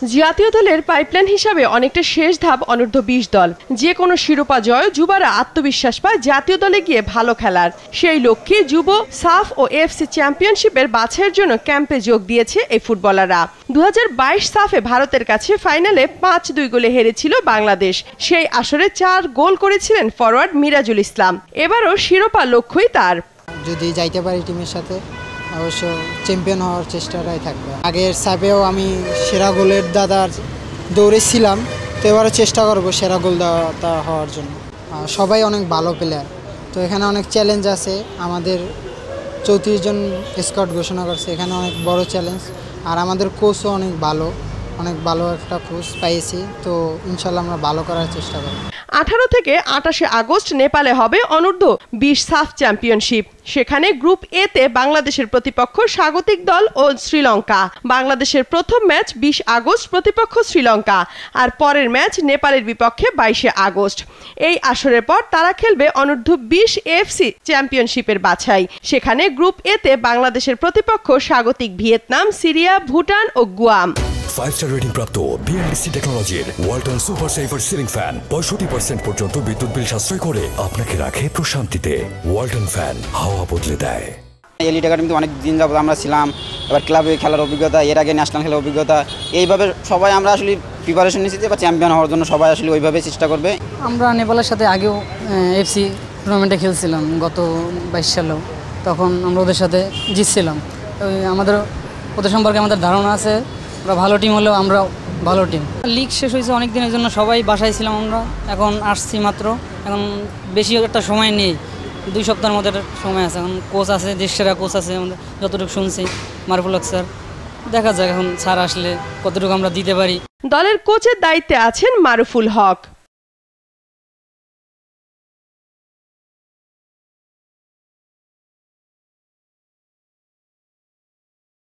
জাতীয় দলের পাইপলাইন হিসাবে অনেকটা শেষ ধাপ অনূর্ধ্ব ২০ দল। যে কোনো শিরোপা জয় যুবারা আত্মবিশ্বাস পায় জাতীয় দলে গিয়ে ভালো খেলার। সেই লক্ষ্যে যুব, সাফ ও এফসি চ্যাম্পিয়নশিপের বাছাইয়ের জন্য ক্যাম্পে যোগ দিয়েছে এই ফুটবলাররা। ২০২২ সাফে ভারতের কাছে ফাইনালে ৫-২ গোলে হেরেছিল বাংলাদেশ। সেই আসরে ৪ গোল করেছিলেন ফরওয়ার্ড মিরাজুল ইসলাম। এবারও শিরোপা লক্ষ্যই তার। যদি যাইতে পারি টিমের সাথে অবশ্য চ্যাম্পিয়ন হওয়ার চেষ্টাটাই থাকবে। আগের সাপেও আমি সেরা গোলের দাদার দৌড়েছিলাম, তো এবারও চেষ্টা করবো সেরা গোলদাতা হওয়ার জন্য। সবাই অনেক ভালো প্লেয়ার, তো এখানে অনেক চ্যালেঞ্জ আছে। আমাদের ৩৪ জন স্কোয়াড ঘোষণা করছে, এখানে অনেক বড় চ্যালেঞ্জ। আর আমাদের কোচও অনেক ভালো একটা কোচ পাইছি, তো ইনশাল্লাহ আমরা ভালো করার চেষ্টা করব। ১৮ থেকে ২৮ আগস্ট নেপালে হবে অনূর্ধ্ব ২০ সাফ চ্যাম্পিয়নশিপ। সেখানে গ্রুপ এ তে বাংলাদেশের প্রতিপক্ষ স্বাগতিক দল ও শ্রীলঙ্কা। বাংলাদেশের প্রথম ম্যাচ ২০ আগস্ট, প্রতিপক্ষ শ্রীলঙ্কা। আর পরের ম্যাচ নেপালের বিপক্ষে ২২ আগস্ট। এই আসরের পর তারা খেলবে অনূর্ধ্ব ২০ এফসি চ্যাম্পিয়নশিপের বাছাই। সেখানে গ্রুপ এ তে বাংলাদেশের প্রতিপক্ষ স্বাগতিক ভিয়েতনাম, সিরিয়া, ভুটান ও গুয়াম। 5-স্টার রেটিং প্রাপ্ত বিএলডিসি টেকনোলজির Walton super saver ceiling fan 65% পর্যন্ত বিদ্যুৎ বিল সাশ্রয় করে আপনাকে রাখে প্রশান্তিতে। ওয়ালটন ফ্যান হাওয়া বদলে দেয়। এলিট একাডেমিতে অনেক দিন যাবত আমরা ছিলাম, এবার ক্লাবে খেলার অভিজ্ঞতা, এর আগে ন্যাশনাল খেলার অভিজ্ঞতা, এইভাবে সবাই আমরা আসলে প্রিপারেশন নিয়েছি যে চ্যাম্পিয়ন হওয়ার জন্য সবাই আসলে ওইভাবে চেষ্টা করবে। আমরা নেপালের সাথে আগেও এফসি টুর্নামেন্টে খেলছিলাম গত ২২ সালেও, তখন আমরা ওদের সাথে জিতছিলাম। আমাদের ওদের সম্পর্কে আমাদের ধারণা আছে, ওরা ভালো টিম হলেও আমরা ভালো টিম। লিগ শেষ হয়েছে অনেক দিনের জন্য, সবাই বাসায় ছিলাম আমরা, এখন আসছি মাত্র। এখন বেশি একটা সময় নেই, 2 সপ্তাহের মধ্যে সময় আছে। এখন কোচ আছে, দেশসেরা কোচ আছে আমাদের, যতটুকু শুনছি মারুফুল হক স্যার। দেখা যাক এখন স্যার আসলে কতটুকু আমরা দিতে পারি। দলের কোচের দায়িত্বে আছেন মারুফুল হক।